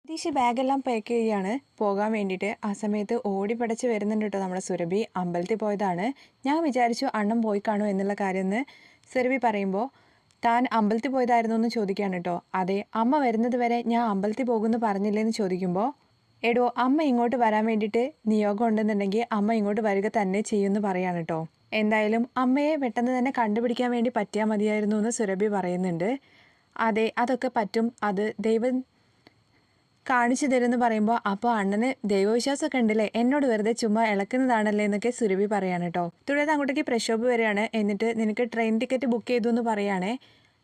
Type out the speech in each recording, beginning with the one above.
പ്രതീക്ഷ ബാഗെല്ലാം പാക്ക് ചെയ്യുകയാണ് പോകാൻ വേണ്ടിയിട്ട്. ആ സമയത്ത് ഓടിപ്പടച്ച് വരുന്നുണ്ട് കേട്ടോ നമ്മുടെ സുരഭി. അമ്പലത്തിൽ പോയതാണ്. ഞാൻ വിചാരിച്ചു അണ്ണൻ പോയി കാണുമോ എന്നുള്ള കാര്യം എന്ന് സുരഭി പറയുമ്പോൾ, താൻ അമ്പലത്തിൽ പോയതായിരുന്നു എന്ന് ചോദിക്കുകയാണ് കേട്ടോ. അതെ, അമ്മ വരുന്നത് വരെ ഞാൻ അമ്പലത്തിൽ പോകുമെന്ന് പറഞ്ഞില്ലേന്ന് ചോദിക്കുമ്പോൾ, എടോ അമ്മ ഇങ്ങോട്ട് വരാൻ വേണ്ടിയിട്ട് നിയോഗം ഉണ്ടെന്നുണ്ടെങ്കിൽ അമ്മ ഇങ്ങോട്ട് വരിക തന്നെ ചെയ്യുമെന്ന് പറയാണ് കേട്ടോ. എന്തായാലും അമ്മയെ പെട്ടെന്ന് തന്നെ കണ്ടുപിടിക്കാൻ വേണ്ടി പറ്റിയാൽ മതിയായിരുന്നു എന്ന് സുരഭി പറയുന്നുണ്ട്. അതെ, അതൊക്കെ പറ്റും, അത് ദൈവം കാണിച്ചു തരുമെന്ന് പറയുമ്പോൾ, അപ്പോൾ അണ്ണന് ദൈവവിശ്വാസമൊക്കെ ഉണ്ടല്ലേ, എന്നോട് വെറുതെ ചുമ്മാ ഇളക്കുന്നതാണല്ലേ എന്നൊക്കെ സുരഭി പറയാണ് കേട്ടോ. തുടർന്ന് അങ്ങോട്ടേക്ക് പ്രക്ഷോഭ് വരികയാണ്. എന്നിട്ട് നിനക്ക് ട്രെയിൻ ടിക്കറ്റ് ബുക്ക് ചെയ്തു എന്ന് പറയുകയാണേ.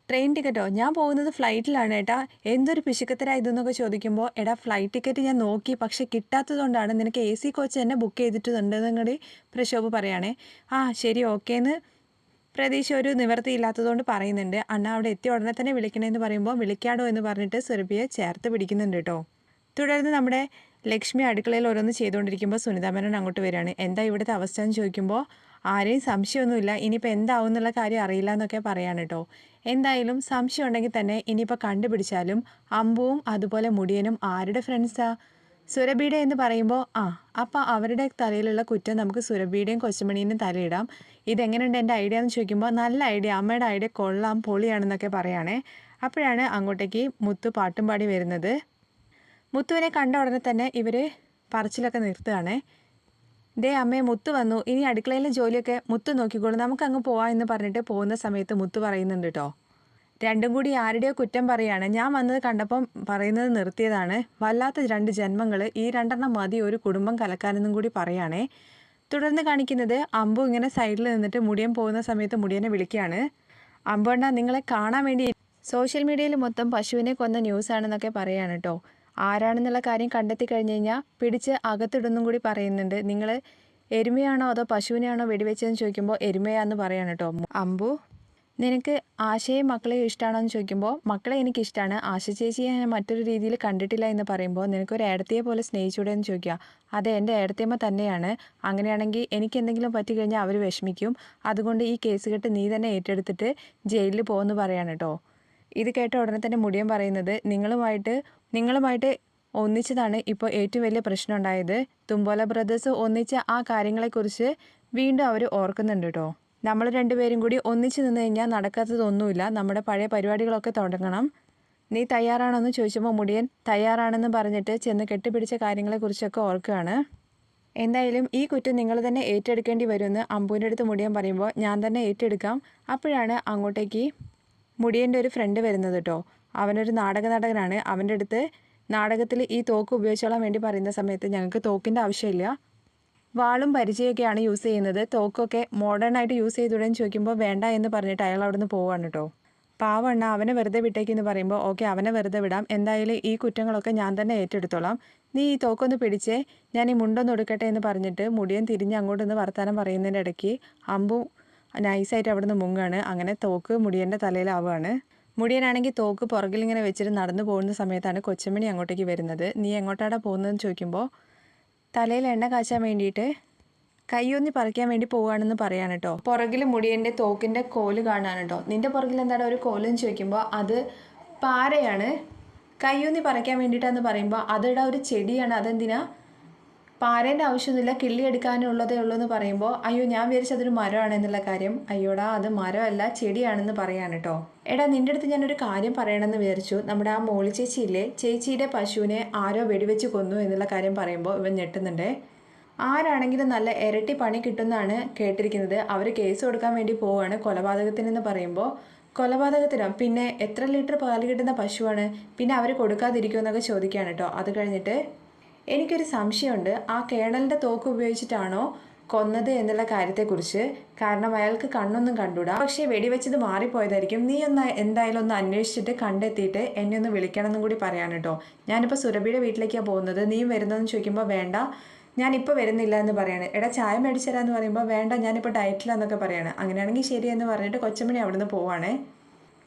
ട്രെയിൻ ടിക്കറ്റോ? ഞാൻ പോകുന്നത് ഫ്ലൈറ്റിലാണ് ഏട്ടാ, എന്തൊരു പിശുക്കത്തരാ ഇതെന്നൊക്കെ ചോദിക്കുമ്പോൾ, എടാ ഫ്ലൈറ്റ് ടിക്കറ്റ് ഞാൻ നോക്കി, പക്ഷെ കിട്ടാത്തതുകൊണ്ടാണ് നിനക്ക് AC കോച്ച് തന്നെ ബുക്ക് ചെയ്തിട്ടുണ്ടെന്നും കൂടി പ്രക്ഷോഭ് പറയുകയാണേ. ആ ശരി, ഓക്കേന്ന് പ്രതീക്ഷ ഒരു നിവൃത്തിയില്ലാത്തതുകൊണ്ട് പറയുന്നുണ്ട്. അണ്ണ അവിടെ എത്തിയ ഉടനെ തന്നെ വിളിക്കണമെന്ന് പറയുമ്പോൾ, വിളിക്കാടോ എന്ന് പറഞ്ഞിട്ട് സുരഭിയെ ചേർത്ത് പിടിക്കുന്നുണ്ട് കേട്ടോ. തുടർന്ന് നമ്മുടെ ലക്ഷ്മി അടുക്കളയിൽ ഓരോന്ന് ചെയ്തുകൊണ്ടിരിക്കുമ്പോൾ സുനിതാ മേനോൻ അങ്ങോട്ട് വരികയാണ്. എന്താ ഇവിടുത്തെ അവസ്ഥ എന്ന് ചോദിക്കുമ്പോൾ, ആരെയും സംശയമൊന്നുമില്ല, ഇനിയിപ്പോൾ എന്താവും എന്നുള്ള കാര്യം അറിയില്ല എന്നൊക്കെ പറയാണ് കേട്ടോ. എന്തായാലും സംശയം ഉണ്ടെങ്കിൽ തന്നെ ഇനിയിപ്പോൾ കണ്ടുപിടിച്ചാലും അമ്പുവും അതുപോലെ മുടിയനും ആരുടെ ഫ്രണ്ട്സാ? സുരഭിയുടെ എന്ന് പറയുമ്പോൾ, അപ്പം അവരുടെ തലയിലുള്ള കുറ്റം നമുക്ക് സുരഭിയുടെയും കൊച്ചുമണീൻ്റെയും തലയിടാം. ഇതെങ്ങനെയുണ്ട് എൻ്റെ ഐഡിയ എന്ന് ചോദിക്കുമ്പോൾ, നല്ല ഐഡിയ, അമ്മയുടെ ഐഡിയ കൊള്ളാം, പൊളിയാണെന്നൊക്കെ പറയുകയാണേ. അപ്പോഴാണ് അങ്ങോട്ടേക്ക് മുത്തു പാട്ടും പാടി വരുന്നത്. മുത്തുവിനെ കണ്ട ഉടനെ തന്നെ ഇവർ പറച്ചിലൊക്കെ നിർത്തുകയാണേ. ദേ അമ്മയെ, മുത്തു വന്നു, ഇനി അടുക്കളയിലെ ജോലിയൊക്കെ മുത്തു നോക്കിക്കോളൂ, നമുക്കങ്ങ് പോവാം എന്ന് പറഞ്ഞിട്ട് പോകുന്ന സമയത്ത് മുത്തു പറയുന്നുണ്ട് കേട്ടോ. രണ്ടും കൂടി ആരുടെയോ കുറ്റം പറയുകയാണ്. ഞാൻ വന്നത് കണ്ടപ്പം പറയുന്നത് നിർത്തിയതാണ്. വല്ലാത്ത രണ്ട് ജന്മങ്ങൾ, ഈ രണ്ടെണ്ണം മതി ഒരു കുടുംബം കലക്കാനെന്നും കൂടി പറയുകയാണേ. തുടർന്ന് കാണിക്കുന്നത് അമ്പു ഇങ്ങനെ സൈഡിൽ നിന്നിട്ട് മുടിയൻ പോകുന്ന സമയത്ത് മുടിയനെ വിളിക്കുകയാണ്. അമ്പു അണ്ണാ, നിങ്ങളെ കാണാൻ വേണ്ടി സോഷ്യൽ മീഡിയയിൽ മൊത്തം പശുവിനെ കൊന്ന ന്യൂസാണെന്നൊക്കെ പറയുകയാണ് കേട്ടോ. ആരാണെന്നുള്ള കാര്യം കണ്ടെത്തി കഴിഞ്ഞ് കഴിഞ്ഞാൽ പിടിച്ച് അകത്തിടുന്നും കൂടി പറയുന്നുണ്ട്. നിങ്ങൾ എരുമയാണോ അതോ പശുവിനെയാണോ വെടിവെച്ചതെന്ന് ചോദിക്കുമ്പോൾ എരുമയാന്ന് പറയാണ് കേട്ടോ. അമ്പു, നിനക്ക് ആശയും മക്കളെയും ഇഷ്ടമാണോ എന്ന് ചോദിക്കുമ്പോൾ, മക്കളെ എനിക്കിഷ്ടമാണ്, ആശ ചേച്ചിയെ ഞാൻ മറ്റൊരു രീതിയിൽ കണ്ടിട്ടില്ല എന്ന് പറയുമ്പോൾ, നിനക്കൊരു ഏടത്തിയെ പോലെ സ്നേഹിച്ചൂടെ എന്ന് ചോദിക്കുക. അതെ, എൻ്റെ ഏടത്തിയമ്മ തന്നെയാണ്. അങ്ങനെയാണെങ്കിൽ എനിക്ക് എന്തെങ്കിലും പറ്റിക്കഴിഞ്ഞാൽ അവർ വിഷമിക്കും. അതുകൊണ്ട് ഈ കേസ് കെട്ട് നീ തന്നെ ഏറ്റെടുത്തിട്ട് ജയിലിൽ പോകുമെന്ന് പറയാണ് കേട്ടോ. ഇത് കേട്ട ഉടനെ തന്നെ മുടിയൻ പറയുന്നത്, നിങ്ങളുമായിട്ട് ഒന്നിച്ചതാണ് ഇപ്പോൾ ഏറ്റവും വലിയ പ്രശ്നം ഉണ്ടായത്. തുമ്പോല ബ്രദേഴ്സ് ഒന്നിച്ച ആ കാര്യങ്ങളെക്കുറിച്ച് വീണ്ടും അവർ ഓർക്കുന്നുണ്ട് കേട്ടോ. നമ്മൾ രണ്ടുപേരും കൂടി ഒന്നിച്ച് നിന്ന് കഴിഞ്ഞാൽ നടക്കാത്തതൊന്നുമില്ല. നമ്മുടെ പഴയ പരിപാടികളൊക്കെ തുടങ്ങണം. നീ തയ്യാറാണോ എന്ന് ചോദിച്ചപ്പോൾ മുടിയൻ തയ്യാറാണെന്ന് പറഞ്ഞിട്ട് ചെന്ന് കെട്ടിപ്പിടിച്ച കാര്യങ്ങളെക്കുറിച്ചൊക്കെ ഓർക്കുകയാണ്. എന്തായാലും ഈ കുറ്റം നിങ്ങൾ തന്നെ ഏറ്റെടുക്കേണ്ടി വരുമെന്ന് അമ്പുവിൻ്റെ അടുത്ത് മുടിയൻ പറയുമ്പോൾ, ഞാൻ തന്നെ ഏറ്റെടുക്കാം. അപ്പോഴാണ് അങ്ങോട്ടേക്ക് മുടിയൻ്റെ ഒരു ഫ്രണ്ട് വരുന്നത് കേട്ടോ. അവനൊരു നടനാണ്. അവൻ്റെ അടുത്ത് നാടകത്തിൽ ഈ തോക്ക് ഉപയോഗിച്ചോളാൻ വേണ്ടി പറയുന്ന സമയത്ത്, ഞങ്ങൾക്ക് തോക്കിൻ്റെ ആവശ്യമില്ല, വാളും പരിചയമൊക്കെയാണ് യൂസ് ചെയ്യുന്നത്, തോക്കൊക്കെ മോഡേൺ ആയിട്ട് യൂസ് ചെയ്തുകൂടെന്ന് ചോദിക്കുമ്പോൾ വേണ്ട എന്ന് പറഞ്ഞിട്ട് അയാൾ അവിടെ നിന്ന് പോവാണ് കേട്ടോ. പാവണ്ണ, അവനെ വെറുതെ വിട്ടേക്കെന്ന് പറയുമ്പോൾ, ഓക്കെ അവനെ വെറുതെ വിടാം, എന്തായാലും ഈ കുറ്റങ്ങളൊക്കെ ഞാൻ തന്നെ ഏറ്റെടുത്തോളാം, നീ ഈ തോക്കൊന്ന് പിടിച്ചേ, ഞാൻ ഈ മുണ്ടൊന്ന് എടുക്കട്ടെ എന്ന് പറഞ്ഞിട്ട് മുടിയൻ തിരിഞ്ഞ് അങ്ങോട്ടൊന്ന് വർത്താനം പറയുന്നതിൻ്റെ ഇടയ്ക്ക് അമ്പു നൈസായിട്ട് അവിടെ നിന്ന് മുങ്ങാണ്. അങ്ങനെ തോക്ക് മുടിയൻ്റെ തലയിലാവുകയാണ്. മുടിയനാണെങ്കിൽ തോക്ക് പുറകിലിങ്ങനെ വെച്ചിട്ട് നടന്നു പോകുന്ന സമയത്താണ് കൊച്ചമണി അങ്ങോട്ടേക്ക് വരുന്നത്. നീ എങ്ങോട്ടാണ് പോകുന്നതെന്ന് ചോദിക്കുമ്പോൾ, തലയിൽ എണ്ണ കാച്ചാൻ വേണ്ടിയിട്ട് കയ്യൊന്നി പറിക്കാൻ വേണ്ടി പോവുകയാണെന്ന് പറയാൻ കേട്ടോ. പുറകിൽ മുടിയൻ്റെ തോക്കിൻ്റെ കോല് കാണാൻ കേട്ടോ. നിൻ്റെ പുറകിൽ എന്താണ് ഒരു കോലെന്ന് ചോദിക്കുമ്പോൾ, അത് പാരയാണ്, കയ്യൊന്നി പറിക്കാൻ വേണ്ടിയിട്ടാന്ന് പറയുമ്പോൾ, അതിടാ ഒരു ചെടിയാണ്, അതെന്തിനാ? പാരേൻ്റെ ആവശ്യമൊന്നുമില്ല, കിള്ളി എടുക്കാനുള്ളതേ ഉള്ളൂ എന്ന് പറയുമ്പോൾ, അയ്യോ ഞാൻ വിചാരിച്ചത് അതൊരു മരമാണെന്നുള്ള കാര്യം. അയ്യോടാ, അത് മരമല്ല ചെടിയാണെന്ന് പറയാൻ കേട്ടോ. എടാ, നിൻ്റെ അടുത്ത് ഞാനൊരു കാര്യം പറയണമെന്ന് വിചാരിച്ചു. നമ്മുടെ ആ മോളി ചേച്ചിയില്ലേ, ചേച്ചിയുടെ പശുവിനെ ആരോ വെടിവെച്ച് കൊന്നു എന്നുള്ള കാര്യം പറയുമ്പോൾ ഇവൻ ഞെട്ടുന്നുണ്ടേ. ആരാണെങ്കിലും നല്ല ഇരട്ടി പണി കിട്ടുമെന്നാണ് കേട്ടിരിക്കുന്നത്. അവർ കേസ് കൊടുക്കാൻ വേണ്ടി പോവുകയാണ് കൊലപാതകത്തിനെന്ന് പറയുമ്പോൾ, കൊലപാതകത്തിനോ? പിന്നെ എത്ര ലിറ്റർ പാല് കിട്ടുന്ന പശുവാണ്, പിന്നെ അവർ കൊടുക്കാതിരിക്കുമെന്നൊക്കെ ചോദിക്കുകയാണ് കേട്ടോ. അത് കഴിഞ്ഞിട്ട്, എനിക്കൊരു സംശയമുണ്ട്, ആ കേണലിൻ്റെ തോക്ക് ഉപയോഗിച്ചിട്ടാണോ കൊന്നത് എന്നുള്ള കാര്യത്തെക്കുറിച്ച്. കാരണം അയാൾക്ക് കണ്ണൊന്നും കണ്ടൂടാ, പക്ഷേ വെടിവെച്ചത് മാറിപ്പോയതായിരിക്കും. നീ ഒന്ന് എന്തായാലും ഒന്ന് അന്വേഷിച്ചിട്ട് കണ്ടെത്തിയിട്ട് എന്നെ ഒന്ന് വിളിക്കണം എന്നും കൂടി പറയാൻ കേട്ടോ. ഞാനിപ്പോൾ സുരഭിയുടെ വീട്ടിലേക്കാണ് പോകുന്നത്, നീ വരുന്നതെന്ന് ചോദിക്കുമ്പോൾ, വേണ്ട ഞാനിപ്പോൾ വരുന്നില്ല എന്ന് പറയാണ്. എടാ ചായ മേടിച്ചു തരാമെന്ന് പറയുമ്പോൾ, വേണ്ട ഞാനിപ്പോൾ ഡയറ്റിലാന്നൊക്കെ പറയാണ്. അങ്ങനെയാണെങ്കിൽ ശരിയെന്ന് പറഞ്ഞിട്ട് കൊച്ചമണി അവിടെ നിന്ന് പോവാണേ.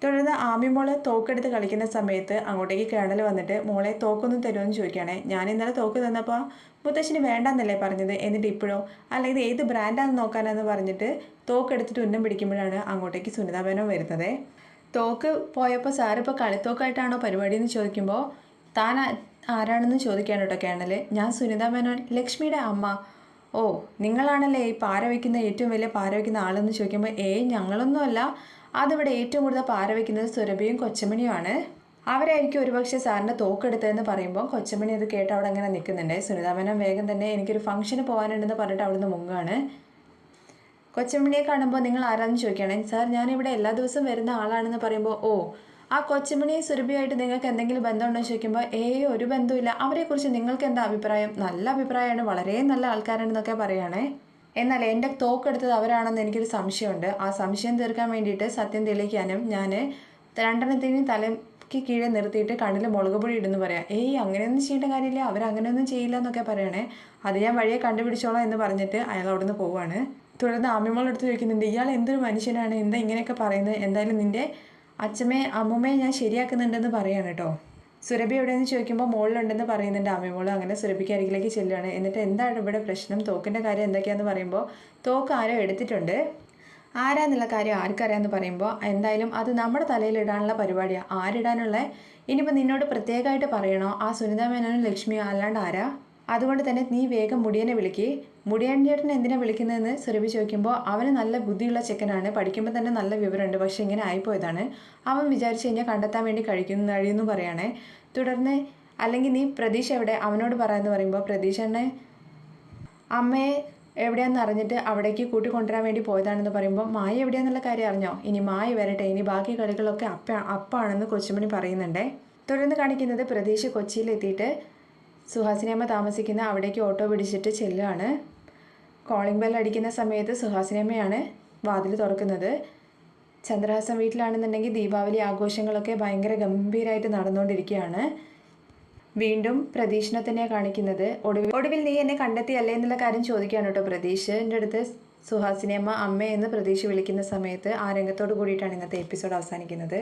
തുടർന്ന് ആമിമോള് തോക്കെടുത്ത് കളിക്കുന്ന സമയത്ത് അങ്ങോട്ടേക്ക് കേണൽ വന്നിട്ട്, മോളെ തോക്കൊന്നും തരുമെന്ന് ചോദിക്കുകയാണേ. ഞാൻ ഇന്നലെ തോക്ക് തന്നപ്പോൾ മുത്തശ്ശിന് വേണ്ടെന്നല്ലേ പറഞ്ഞത്, എന്നിട്ട് ഇപ്പോഴോ? അല്ലെങ്കിൽ ഏത് ബ്രാൻഡാണെന്ന് നോക്കാനെന്ന് പറഞ്ഞിട്ട് തോക്കെടുത്തിട്ട് ഉന്നം പിടിക്കുമ്പോഴാണ് അങ്ങോട്ടേക്ക് സുനിതാ മേനോൻ വരുന്നത്. തോക്ക് പോയപ്പോൾ സാറിപ്പോൾ കളിത്തോക്കായിട്ടാണോ പരിപാടി എന്ന് ചോദിക്കുമ്പോൾ, താൻ ആരാണെന്ന് ചോദിക്കാണ് കേട്ടോ കേണൽ. ഞാൻ സുനിത മേനോൻ, ലക്ഷ്മിയുടെ അമ്മ. ഓ, നിങ്ങളാണല്ലേ ഈ പാര വയ്ക്കുന്ന ഏറ്റവും വലിയ പാര വയ്ക്കുന്ന ആളെന്ന് ചോദിക്കുമ്പോൾ ഞങ്ങളൊന്നുമല്ല, അതിവിടെ ഏറ്റവും കൂടുതൽ പാര വയ്ക്കുന്നത് സുരഭിയും കൊച്ചമണിയുമാണ്. അവരായിരിക്കും ഒരുപക്ഷെ സാറിൻ്റെ തോക്കെടുത്തതെന്ന് പറയുമ്പോൾ കൊച്ചമണി അത് കേട്ട് അവിടെ അങ്ങനെ നിൽക്കുന്നുണ്ട്. സുനിത മേനോൻ വേഗം തന്നെ എനിക്കൊരു ഫംഗ്ഷന് പോകാനുണ്ടെന്ന് പറഞ്ഞിട്ട് അവിടുന്ന് മുങ്ങാണ്. കൊച്ചമണിയെ കാണുമ്പോൾ നിങ്ങൾ ആരാന്ന് ചോദിക്കുകയാണ്. സാർ ഞാനിവിടെ എല്ലാ ദിവസവും വരുന്ന ആളാണെന്ന് പറയുമ്പോൾ ഓ, ആ കൊച്ചമണിയെ സുരഭിയായിട്ട് നിങ്ങൾക്ക് എന്തെങ്കിലും ബന്ധമുണ്ടോ എന്ന് ചോദിക്കുമ്പോൾ ഒരു ബന്ധമില്ല. അവരെക്കുറിച്ച് നിങ്ങൾക്ക് എന്താ അഭിപ്രായം? നല്ല അഭിപ്രായമാണ്, വളരെ നല്ല ആൾക്കാരാണെന്നൊക്കെ പറയുകയാണേ. എന്നാൽ എൻ്റെ തോക്കെടുത്തത് അവരാണെന്ന് എനിക്കൊരു സംശയമുണ്ട്. ആ സംശയം തീർക്കാൻ വേണ്ടിയിട്ട് സത്യം തെളിയിക്കാനും ഞാൻ രണ്ടെണ്ണത്തിനും തലയ്ക്ക് കീഴെ നിർത്തിയിട്ട് കണ്ണിൽ മുളക് പൊടി ഇടുന്നു പറയാം. അങ്ങനെയൊന്നും ചെയ്യേണ്ട കാര്യമില്ല, അവരങ്ങനെയൊന്നും ചെയ്യില്ല എന്നൊക്കെ പറയണേ. അത് ഞാൻ വഴിയെ കണ്ടുപിടിച്ചോളാം എന്ന് പറഞ്ഞിട്ട് അയാൾ അവിടെ നിന്ന് പോവുകയാണ്. തുടർന്ന് അമ്മിമോളെടുത്ത് ചോദിക്കുന്നുണ്ട്, ഇയാൾ എന്തൊരു മനുഷ്യനാണ്, എന്താ ഇങ്ങനെയൊക്കെ പറയുന്നത്? എന്തായാലും നിൻ്റെ അമ്മൂമ്മയെ ഞാൻ ശരിയാക്കുന്നുണ്ടെന്ന് പറയാണ് കേട്ടോ. സുരഭി എവിടെയെന്ന് ചോദിക്കുമ്പോൾ മോളിലുണ്ടെന്ന് പറയുന്നുണ്ട് അമ്മിമോൾ. അങ്ങനെ സുരഭിക്ക് അരികിലേക്ക് ചെല്ലുകയാണ്. എന്നിട്ട് എന്താണ് ഇവിടെ പ്രശ്നം, തോക്കിൻ്റെ കാര്യം എന്തൊക്കെയാണെന്ന് പറയുമ്പോൾ തോക്ക് ആരോ എടുത്തിട്ടുണ്ട്, ആരാന്നുള്ള കാര്യം ആർക്കറിയാമെന്ന് പറയുമ്പോൾ എന്തായാലും അത് നമ്മുടെ തലയിലിടാനുള്ള പരിപാടിയാണ്. ആരിടാനുള്ള? ഇനിയിപ്പോൾ നിന്നോട് പ്രത്യേകമായിട്ട് പറയണോ? ആ സുനിത മേനോനും ലക്ഷ്മിയോ, അല്ലാണ്ട് ആരാ? അതുകൊണ്ട് തന്നെ നീ വേഗം മുടിയനെ വിളിക്ക്. മുടിയൻ ചേട്ടൻ എന്തിനാണ് വിളിക്കുന്നതെന്ന് സുരഭി ചോദിക്കുമ്പോൾ അവന് നല്ല ബുദ്ധിയുള്ള ചെക്കനാണ്, പഠിക്കുമ്പോൾ തന്നെ നല്ല വിവരമുണ്ട്, പക്ഷേ ഇങ്ങനെ ആയിപ്പോയതാണ്. അവൻ വിചാരിച്ചു കഴിഞ്ഞാൽ കണ്ടെത്താൻ വേണ്ടി കഴിയുന്നു പറയുകയാണേ. തുടർന്ന് അല്ലെങ്കിൽ നീ പ്രതീക്ഷ എവിടെ, അവനോട് പറയാമെന്ന് പറയുമ്പോൾ പ്രതീക്ഷനെ അമ്മയെ എവിടെയാണെന്ന് അറിഞ്ഞിട്ട് അവിടേക്ക് കൂട്ടിക്കൊണ്ടുവരാൻ വേണ്ടി പോയതാണെന്ന് പറയുമ്പോൾ മായ എവിടെയാണെന്നുള്ള കാര്യം അറിഞ്ഞോ? ഇനി മായ വരട്ടെ, ഇനി ബാക്കി കളികളൊക്കെ അപ്പാണെന്ന് കൊച്ചുമണി പറയുന്നുണ്ടേ. തുടർന്ന് കാണിക്കുന്നത് പ്രതീക്ഷ കൊച്ചിയിലെത്തിയിട്ട് സുഹാസിനി അമ്മ താമസിക്കുന്ന അവിടേക്ക് ഓട്ടോ പിടിച്ചിട്ട് ചെല്ലുകയാണ്. കോളിംഗ് ബെൽ അടിക്കുന്ന സമയത്ത് സുഹാസിനി അമ്മയാണ് വാതിൽ തുറക്കുന്നത്. ചന്ദ്രഹാസൻ വീട്ടിലാണെന്നുണ്ടെങ്കിൽ ദീപാവലി ആഘോഷങ്ങളൊക്കെ ഭയങ്കര ഗംഭീരമായിട്ട് നടന്നുകൊണ്ടിരിക്കുകയാണ്. വീണ്ടും പ്രതീഷിനെ തന്നെയാണ് കാണിക്കുന്നത്. ഒടുവിൽ നീ എന്നെ കണ്ടെത്തിയല്ലേ എന്നുള്ള കാര്യം ചോദിക്കുകയാണ് കേട്ടോ പ്രതീഷിൻ്റെ അടുത്ത്. സുഹാസിനി അമ്മ അമ്മയെന്ന് പ്രതീക്ഷ വിളിക്കുന്ന സമയത്ത് ആ രംഗത്തോട് കൂടിയിട്ടാണ് ഇന്നത്തെ എപ്പിസോഡ് അവസാനിക്കുന്നത്.